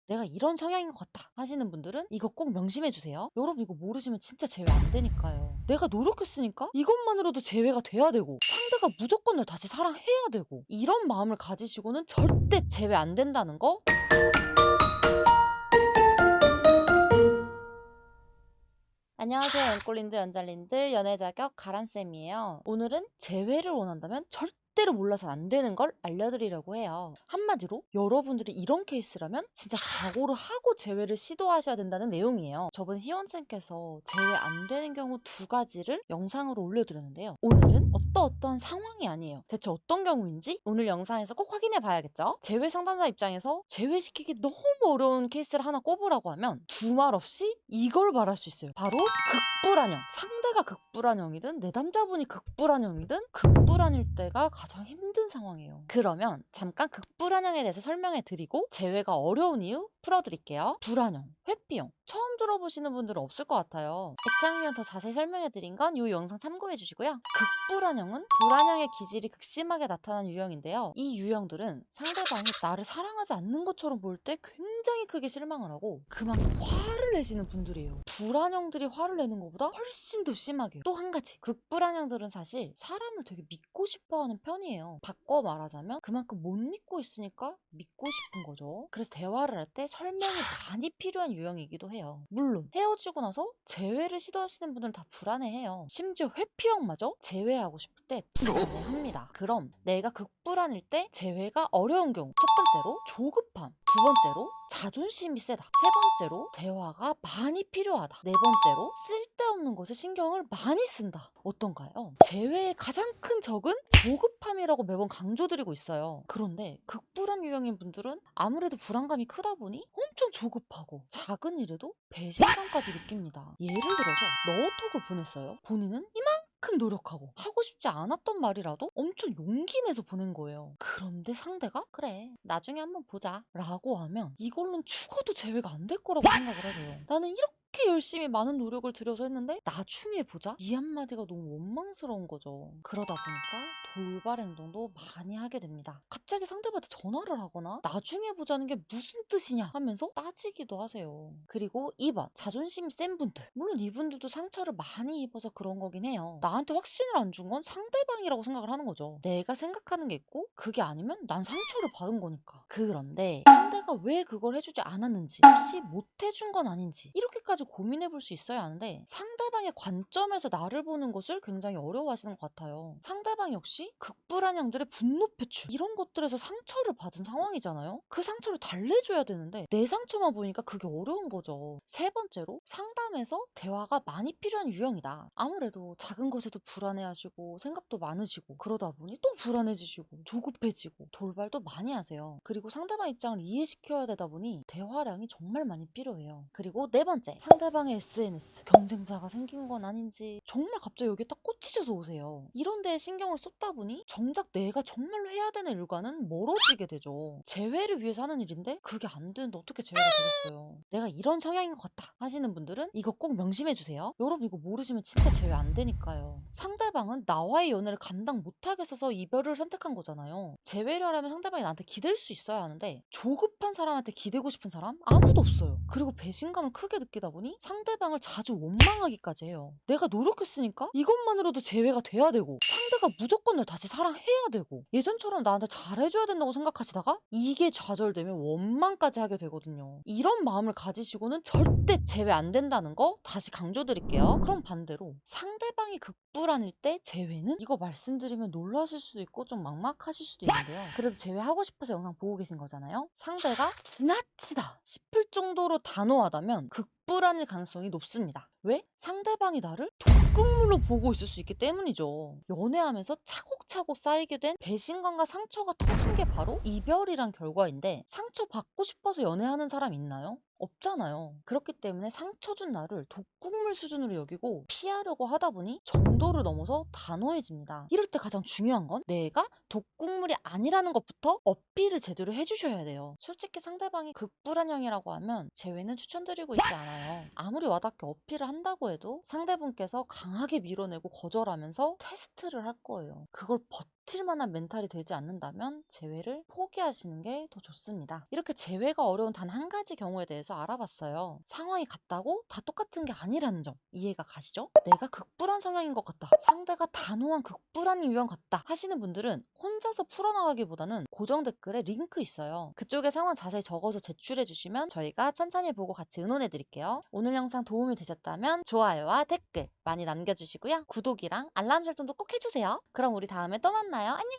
내가 이런 성향인 것 같다 하시는 분들은 이거 꼭 명심해 주세요. 여러분 이거 모르시면 진짜 제외 안 되니까요. 내가 노력했으니까 이것만으로도 제외가 돼야 되고 상대가 무조건 날 다시 사랑해야 되고 이런 마음을 가지시고는 절대 제외 안 된다는 거. 안녕하세요. 연꼴린들 연잘린들 연애자격 가람쌤이에요. 오늘은 재회를 원한다면 절대로 몰라선 안 되는 걸 알려드리려고 해요. 한마디로 여러분들이 이런 케이스라면 진짜 각오를 하고 재회를 시도하셔야 된다는 내용이에요. 저번 희원쌤께서 재회 안 되는 경우 2가지를 영상으로 올려드렸는데요. 오늘은 어떠한 상황이 아니에요. 대체 어떤 경우인지 오늘 영상에서 꼭 확인해 봐야겠죠? 재회 상담자 입장에서 재회시키기 너무 어려운 케이스를 하나 꼽으라고 하면 두말 없이 이걸 말할 수 있어요. 바로 극불안형. 상대가 극불안형이든 내담자분이 극불안형이든 극불안일 때가 가장 힘든 상황이에요. 그러면 잠깐 극불안형에 대해서 설명해 드리고 재회가 어려운 이유 풀어드릴게요. 불안형, 회피형 처음 들어보시는 분들은 없을 것 같아요. 액창 더 자세히 설명해 드린 건 이 영상 참고해 주시고요. 극불안형은 불안형의 기질이 극심하게 나타나는 유형인데요. 이 유형들은 상대방이 나를 사랑하지 않는 것처럼 보일 때 굉장히 크게 실망을 하고 그만큼 화를 내시는 분들이에요. 불안형들이 화를 내는 것보다 훨씬 더 심하게. 또 한 가지, 극불안형들은 사실 사람을 되게 믿고 싶어하는 편이에요. 바꿔 말하자면 그만큼 못 믿고 있으니까 믿고 싶은 거죠. 그래서 대화를 할 때 설명이 많이 필요한 유형이기도 해요. 물론 헤어지고 나서 재회를 시도하시는 분들은 다 불안해해요. 심지어 회피형마저 재회하고 싶을 때 불안해합니다. 그럼 내가 극불안일 때 재회가 어려운 경우, 첫 번째로 조급함, 두 번째로 자존심이 세다, 세 번째로 대화가 많이 필요하다, 네 번째로 쓸데없는 것에 신경을 많이 쓴다. 어떤가요? 재회의 가장 큰 적은 조급함이라고 매번 강조드리고 있어요. 그런데 극불안 유형인 분들은 아무래도 불안감이 크다 보니 엄청 조급하고 작은 일에도 배신감까지 느낍니다. 예를 들어서 너톡을 보냈어요. 본인은 이만큼 노력하고 하고 싶지 않았던 말이라도 엄청 용기 내서 보낸 거예요. 그런데 상대가 그래 나중에 한번 보자 라고 하면 이걸로는 죽어도 제외가 안 될 거라고 생각을 하세요. 나는 이렇게 열심히 많은 노력을 들여서 했는데 나중에 보자? 이 한마디가 너무 원망스러운 거죠. 그러다 보니까 돌발 행동도 많이 하게 됩니다. 갑자기 상대방한테 전화를 하거나 나중에 보자는 게 무슨 뜻이냐 하면서 따지기도 하세요. 그리고 2번, 자존심 센 분들. 물론 이분들도 상처를 많이 입어서 그런 거긴 해요. 나한테 확신을 안 준 건 상대방이라고 생각을 하는 거죠. 내가 생각하는 게 있고 그게 아니면 난 상처를 받은 거니까. 그런데 상대가 왜 그걸 해주지 않았는지, 혹시 못 해준 건 아닌지 이렇게까지 고민해 볼 수 있어야 하는데 상대방의 관점에서 나를 보는 것을 굉장히 어려워하시는 것 같아요. 상대방 역시 극불안형들의 분노 표출 이런 것들에서 상처를 받은 상황이잖아요. 그 상처를 달래줘야 되는데 내 상처만 보니까 그게 어려운 거죠. 세 번째로, 상담에서 대화가 많이 필요한 유형이다. 아무래도 작은 것에도 불안해하시고 생각도 많으시고 그러다 보니 또 불안해지시고 조급해지고 돌발도 많이 하세요. 그리고 상대방 입장을 이해시켜야 되다 보니 대화량이 정말 많이 필요해요. 그리고 네 번째, 상대방의 SNS 경쟁자가 생긴 건 아닌지 정말 갑자기 여기에 딱 꽂히셔서 오세요. 이런 데에 신경을 쏟다 보니 정작 내가 정말로 해야 되는 일과는 멀어지게 되죠. 재회를 위해서 하는 일인데 그게 안 되는데 어떻게 재회가 되겠어요. 내가 이런 성향인 것 같다 하시는 분들은 이거 꼭 명심해 주세요. 여러분 이거 모르시면 진짜 재회 안 되니까요. 상대방은 나와의 연애를 감당 못하겠어서 이별을 선택한 거잖아요. 재회를 하려면 상대방이 나한테 기댈 수 있어야 하는데 조급한 사람한테 기대고 싶은 사람 아무도 없어요. 그리고 배신감을 크게 느끼다 보니 상대방을 자주 원망하기까지 해요. 내가 노력했으니까 이것만으로도 재회가 돼야 되고 상대가 무조건 날 다시 사랑해야 되고 예전처럼 나한테 잘해줘야 된다고 생각하시다가 이게 좌절되면 원망까지 하게 되거든요. 이런 마음을 가지시고는 절대 재회 안 된다는 거 다시 강조드릴게요. 그럼 반대로 상대방이 극불안일 때 재회는, 이거 말씀드리면 놀라실 수도 있고 좀 막막하실 수도 있는데요. 그래도 재회하고 싶어서 영상 보고 계신 거잖아요. 상대가 지나치다 싶을 정도로 단호하다면 극불안일 가능성이 높습니다. 왜? 상대방이 나를 독극물로 보고 있을 수 있기 때문이죠. 연애하면서 차곡차곡 쌓이게 된 배신감과 상처가 터진 게 바로 이별이란 결과인데 상처받고 싶어서 연애하는 사람 있나요? 없잖아요. 그렇기 때문에 상처 준 나를 독극물 수준으로 여기고 피하려고 하다 보니 정도를 넘어서 단호해집니다. 이럴 때 가장 중요한 건 내가 독극물이 아니라는 것부터 어필을 제대로 해주셔야 돼요. 솔직히 상대방이 극불안형이라고 하면 재회는 추천드리고 있지 않아요. 아무리 와닿게 어필을 한다고 해도 상대분께서 강하게 밀어내고 거절하면서 테스트를 할 거예요. 그걸 버틸 만한 멘탈이 되지 않는다면 재회를 포기하시는 게 더 좋습니다. 이렇게 재회가 어려운 단 한 가지 경우에 대해서 알아봤어요. 상황이 같다고 다 똑같은 게 아니라는 점 이해가 가시죠? 내가 극불안 성향인 것 같다, 상대가 단호한 극불안 유형 같다 하시는 분들은 혼자서 풀어나가기보다는 고정 댓글에 링크 있어요. 그쪽에 상황 자세히 적어서 제출해 주시면 저희가 천천히 보고 같이 의논해 드릴게요. 오늘 영상 도움이 되셨다면 좋아요와 댓글 많이 남겨주시고요. 구독이랑 알람 설정도 꼭 해주세요. 그럼 우리 다음에 또 만나요. 안녕!